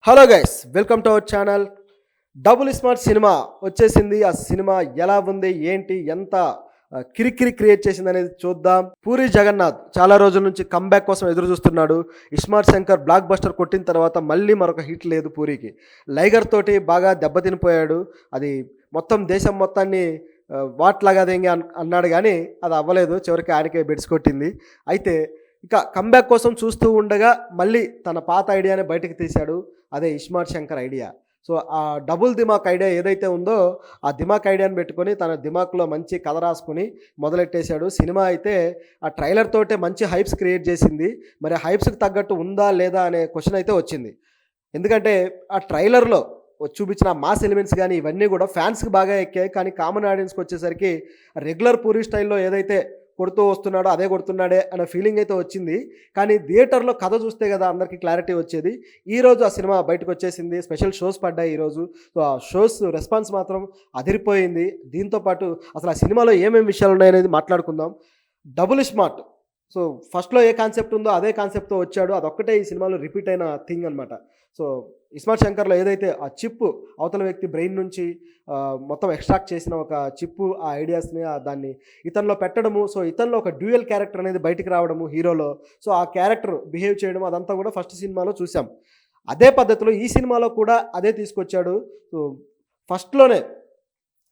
Hello guys, welcome to our channel. Double smart cinema వచ్చేసింది. ఆ cinema ఎలా ఉంది, ఏంటి, ఎంత కిరికిరి క్రియేట్ చేసింది అనేది చూద్దాం. పూరి జగన్నాథ్ చాలా రోజుల నుంచి కంబ్యాక్ కోసం ఎదురు చూస్తున్నాడు. ఇస్మార్ట్ శంకర్ బ్లాక్ బస్టర్ కొట్టిన తర్వాత మళ్ళీ మరొక హిట్ లేదు పూరికి. లైగర్ తోటి బాగా దెబ్బతినిపోయాడు. అది మొత్తం దేశం మొత్తాన్ని వాట్లాగా అన్నాడు, కానీ అది అవ్వలేదు. చివరికి ఆయనకే బెడ్స్ కొట్టింది. అయితే ఇక కంబ్యాక్ కోసం చూస్తూ ఉండగా మళ్ళీ తన పాత ఐడియాని బయటకు తీశాడు. అదే ఇస్మార్ట్ శంకర్ ఐడియా. సో ఆ డబుల్ దిమాక్ ఐడియా ఏదైతే ఉందో ఆ దిమాక్ ఐడియాని పెట్టుకొని తన దిమాక్లో మంచి కథ రాసుకుని మొదలెట్టేశాడు. సినిమా అయితే ఆ ట్రైలర్ తోటే మంచి హైప్స్ క్రియేట్ చేసింది. మరి హైప్స్కి తగ్గట్టు ఉందా లేదా అనే క్వశ్చన్ అయితే వచ్చింది. ఎందుకంటే ఆ ట్రైలర్లో చూపించిన మాస్ ఎలిమెంట్స్ కానీ ఇవన్నీ కూడా ఫ్యాన్స్కి బాగా ఎక్కాయి. కానీ కామన్ ఆడియన్స్కి వచ్చేసరికి రెగ్యులర్ పూరి స్టైల్లో ఏదైతే కొడుతూ వస్తున్నాడో అదే కొడుతున్నాడే అనే ఫీలింగ్ అయితే వచ్చింది. కానీ థియేటర్లో కథ చూస్తే కదా అందరికీ క్లారిటీ వచ్చేది. ఈరోజు ఆ సినిమా బయటకు వచ్చేసింది. స్పెషల్ షోస్ పడ్డాయి ఈరోజు. సో ఆ షోస్ రెస్పాన్స్ మాత్రం అదిరిపోయింది. దీంతోపాటు అసలు ఆ సినిమాలో ఏమేమి విషయాలు ఉన్నాయనేది మాట్లాడుకుందాం. Double smart. సో ఫస్ట్లో ఏ కాన్సెప్ట్ ఉందో అదే కాన్సెప్ట్తో వచ్చాడు. అదొక్కటే ఈ సినిమాలో రిపీట్ అయిన థింగ్ అనమాట. సో ఇస్మార్ట్ శంకర్లో ఏదైతే ఆ చిప్ అవతల వ్యక్తి బ్రెయిన్ నుంచి మొత్తం ఎక్స్ట్రాక్ట్ చేసిన ఒక చిప్పు, ఆ ఐడియాస్ని దాన్ని ఇతనిలో పెట్టడము, సో ఇతనిలో ఒక డ్యూయల్ క్యారెక్టర్ అనేది బయటికి రావడము హీరోలో. సో ఆ క్యారెక్టర్ బిహేవ్ చేయడం అదంతా కూడా ఫస్ట్ సినిమాలో చూసాం. అదే పద్ధతిలో ఈ సినిమాలో కూడా అదే తీసుకొచ్చాడు. సో ఫస్ట్లోనే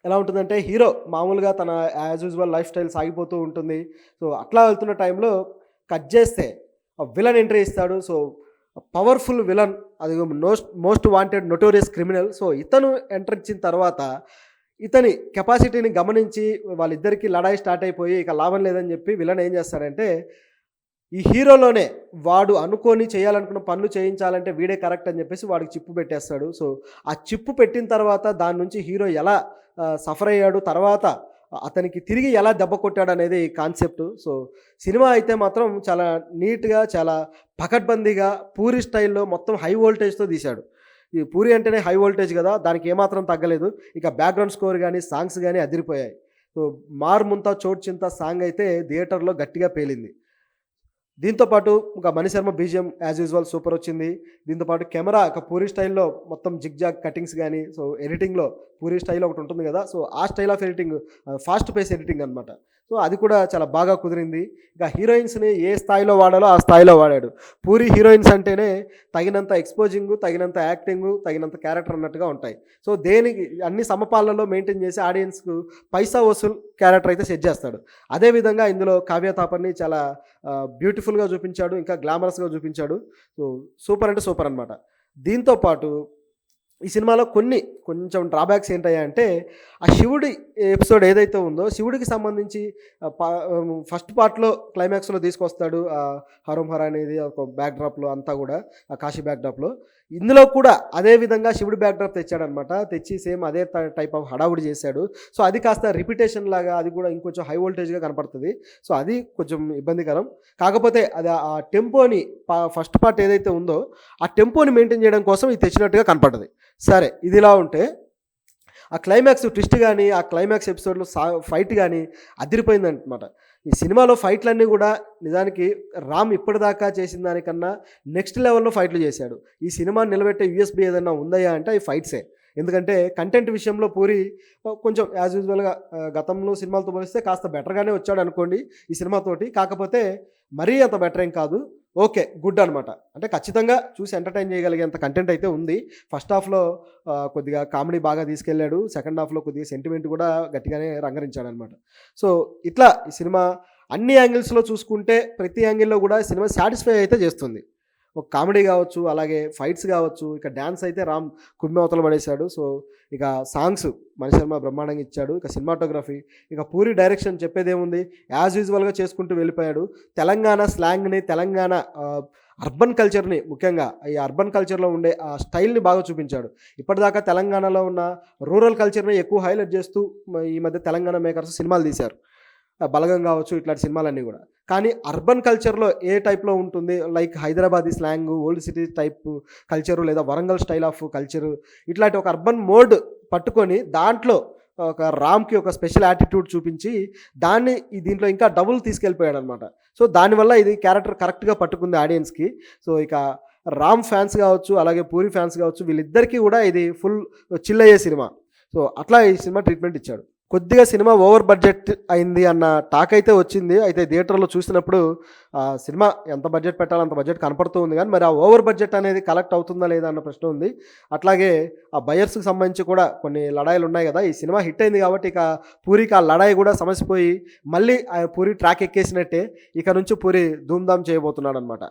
ఎలా ఉంటుందంటే హీరో మామూలుగా తన యాజ్ యూజువల్ లైఫ్ స్టైల్ సాగిపోతూ ఉంటుంది. సో అట్లా వెళ్తున్న టైంలో కట్ చేస్తే విలన్ ఎంట్రీ ఇస్తాడు. సో పవర్ఫుల్ విలన్, అది most wanted notorious criminal. So ఇతను ఎంటర్ ఇచ్చిన తర్వాత ఇతని కెపాసిటీని గమనించి వాళ్ళిద్దరికీ లడాయి స్టార్ట్ అయిపోయి ఇక లాభం లేదని చెప్పి విలన్ ఏం చేస్తాడంటే ఈ హీరోలోనే వాడు అనుకొని చేయాలనుకున్న పనులు చేయించాలంటే వీడే కరెక్ట్ అని చెప్పేసి వాడికి చిప్పు పెట్టేస్తాడు. సో ఆ చిప్పు పెట్టిన తర్వాత దాని నుంచి హీరో ఎలా సఫర్ అయ్యాడు, తర్వాత అతనికి తిరిగి ఎలా దెబ్బ కొట్టాడు అనేది కాన్సెప్ట్. సో సినిమా అయితే మాత్రం చాలా నీట్గా, చాలా పకడ్బందీగా పూరి స్టైల్లో మొత్తం హై వోల్టేజ్తో తీశాడు. ఈ పూరి అంటేనే హై వోల్టేజ్ కదా, దానికి ఏమాత్రం తగ్గలేదు. ఇక బ్యాక్గ్రౌండ్ స్కోర్ కానీ సాంగ్స్ కానీ అదిరిపోయాయి. సో మార్ముంతా చోట్ చింత సాంగ్ అయితే థియేటర్లో గట్టిగా పేలింది. దీంతోపాటు ఒక Mani Sharma BGM as usual super వచ్చింది. దీంతోపాటు కెమెరా ఒక పూరి స్టైల్లో మొత్తం జిగ్జాగ్ కటింగ్స్ కానీ, సో ఎడిటింగ్లో పూరి స్టైల్ ఒకటి ఉంటుంది కదా, సో ఆ style of editing fast pace editing అనమాట. సో అది కూడా చాలా బాగా కుదిరింది. ఇక హీరోయిన్స్ని ఏ స్థాయిలో వాడాలో ఆ స్థాయిలో వాడాడు. పూరి హీరోయిన్స్ అంటేనే తగినంత ఎక్స్పోజింగు, తగినంత యాక్టింగు, తగినంత క్యారెక్టర్ అన్నట్టుగా ఉంటాయి. సో దేనికి అన్ని సమపాలలో మెయింటైన్ చేసి ఆడియన్స్కు పైసా వసూలు క్యారెక్టర్ అయితే సెట్ చేస్తాడు. అదేవిధంగా ఇందులో కావ్య తాపర్ని చాలా బ్యూటిఫుల్గా చూపించాడు, ఇంకా గ్లామరస్గా చూపించాడు. సో సూపర్ అంటే సూపర్ అనమాట. దీంతోపాటు ఈ సినిమాలో కొంచెం డ్రాబ్యాక్స్ ఏంటంటే ఆ శివుడి ఎపిసోడ్ ఏదైతే ఉందో శివుడికి సంబంధించి ఫస్ట్ పార్ట్లో క్లైమాక్స్లో తీసుకొస్తాడు హరం హర అనేది ఒక బ్యాక్డ్రాప్లో అంతా కూడా ఆ కాశీ బ్యాక్డ్రాప్లో. ఇందులో కూడా అదే విధంగా శివుడి బ్యాక్డ్రాప్ తెచ్చాడనమాట. తెచ్చి సేమ్ అదే టైప్ ఆఫ్ హడావుడి చేశాడు. సో అది కాస్త రిపిటేషన్ లాగా, అది కూడా ఇంకొంచెం హై వోల్టేజ్గా కనపడుతుంది. సో అది కొంచెం ఇబ్బందికరం. కాకపోతే అది ఆ టెంపోని ఫస్ట్ పార్ట్ ఏదైతే ఉందో ఆ టెంపోని మెయింటైన్ చేయడం కోసం ఇది తెచ్చినట్టుగా కనపడుతుంది. సరే, ఇదిలా ఉంటే ఆ క్లైమాక్స్ ట్విస్ట్ కానీ, ఆ క్లైమాక్స్ ఎపిసోడ్లో ఫైట్ కానీ అదిరిపోయిందనమాట. ఈ సినిమాలో ఫైట్లన్నీ కూడా నిజానికి రామ్ ఇప్పటిదాకా చేసిన దానికన్నా నెక్స్ట్ లెవెల్లో ఫైట్లు చేశాడు. ఈ సినిమాని నిలబెట్టే యూఎస్బీ ఏదన్నా ఉందయ్యా అంటే అవి ఫైట్సే. ఎందుకంటే కంటెంట్ విషయంలో పూరి కొంచెం యాజ్ యూజువల్గా గతంలో సినిమాలతో పోలిస్తే కాస్త బెటర్గానే వచ్చాడు అనుకోండి ఈ సినిమాతోటి. కాకపోతే మరీ అంత బెటర్ ఏం కాదు, ఓకే గుడ్ అనమాట. అంటే ఖచ్చితంగా చూసి ఎంటర్టైన్ చేయగలిగేంత కంటెంట్ అయితే ఉంది. ఫస్ట్ హాఫ్లో కొద్దిగా కామెడీ బాగా తీసుకెళ్ళాడు. సెకండ్ హాఫ్లో కొద్దిగా సెంటిమెంట్ కూడా గట్టిగానే రంగరించాడు అనమాట. సో ఇట్లా ఈ సినిమా అన్ని యాంగిల్స్లో చూసుకుంటే ప్రతి యాంగిల్లో కూడా సినిమా సాటిస్ఫై అయితే చేస్తుంది. ఒక కామెడీ కావచ్చు, అలాగే ఫైట్స్ కావచ్చు, ఇక డ్యాన్స్ అయితే రామ్ కుమ్మెవతలు పడేశాడు. సో ఇక సాంగ్స్ మణిశర్మ బ్రహ్మాండంగా ఇచ్చాడు. ఇక సినిమాటోగ్రఫీ, ఇక పూరి డైరెక్షన్ చెప్పేదేముంది, యాజ్ యూజువల్గా చేసుకుంటూ వెళ్ళిపోయాడు. తెలంగాణ స్లాంగ్ని, తెలంగాణ అర్బన్ కల్చర్ని, ముఖ్యంగా ఈ అర్బన్ కల్చర్లో ఉండే ఆ స్టైల్ని బాగా చూపించాడు. ఇప్పటిదాకా తెలంగాణలో ఉన్న రూరల్ కల్చర్ని ఎక్కువ హైలైట్ చేస్తూ ఈ మధ్య తెలంగాణ మేకర్స్ సినిమాలు తీశారు. బలగం కావచ్చు, ఇట్లాంటి సినిమాలన్నీ కూడా. కానీ అర్బన్ కల్చర్లో ఏ టైప్లో ఉంటుంది, like Hyderabadi slang, old city type culture, లేదా వరంగల్ స్టైల్ ఆఫ్ కల్చరు, ఇట్లాంటి ఒక అర్బన్ మోడ్ పట్టుకొని దాంట్లో ఒక రామ్కి ఒక స్పెషల్ యాటిట్యూడ్ చూపించి దాన్ని దీంట్లో ఇంకా డబుల్ తీసుకెళ్ళిపోయాడు అనమాట. సో దానివల్ల ఇది క్యారెక్టర్ కరెక్ట్గా పట్టుకుంది ఆడియన్స్కి. సో ఇక రామ్ ఫ్యాన్స్ కావచ్చు, అలాగే పూరి ఫ్యాన్స్ కావచ్చు, వీళ్ళిద్దరికీ కూడా ఇది ఫుల్ చిల్ అయ్యే సినిమా. సో అట్లా ఈ సినిమా ట్రీట్మెంట్ ఇచ్చాడు. కొద్దిగా సినిమా ఓవర్ బడ్జెట్ అయింది అన్న టాక్ అయితే వచ్చింది. అయితే థియేటర్‌లో చూసినప్పుడు సినిమా ఎంత బడ్జెట్ పెట్టాలో అంత బడ్జెట్ కనపడుతూ ఉంది గానీ, మరి ఆ ఓవర్ బడ్జెట్ అనేది కలెక్ట్ అవుతుందా లేదా అన్న ప్రశ్న ఉంది. అట్లాగే ఆ బయర్స్‌కి సంబంధించి కూడా కొన్ని లడాయిలున్నాయి గదా! ఈ సినిమా హిట్ అయింది కాబట్టి ఇక పూరికి ఆ లడాయి గూడా సమసిపోయి మళ్ళీ పూరి ట్రాక్ ఎక్కేసినట్టే ఇక నుంచి పూరి ధూమ్‌ధామ్ చేయబోతున్నాడనమాట.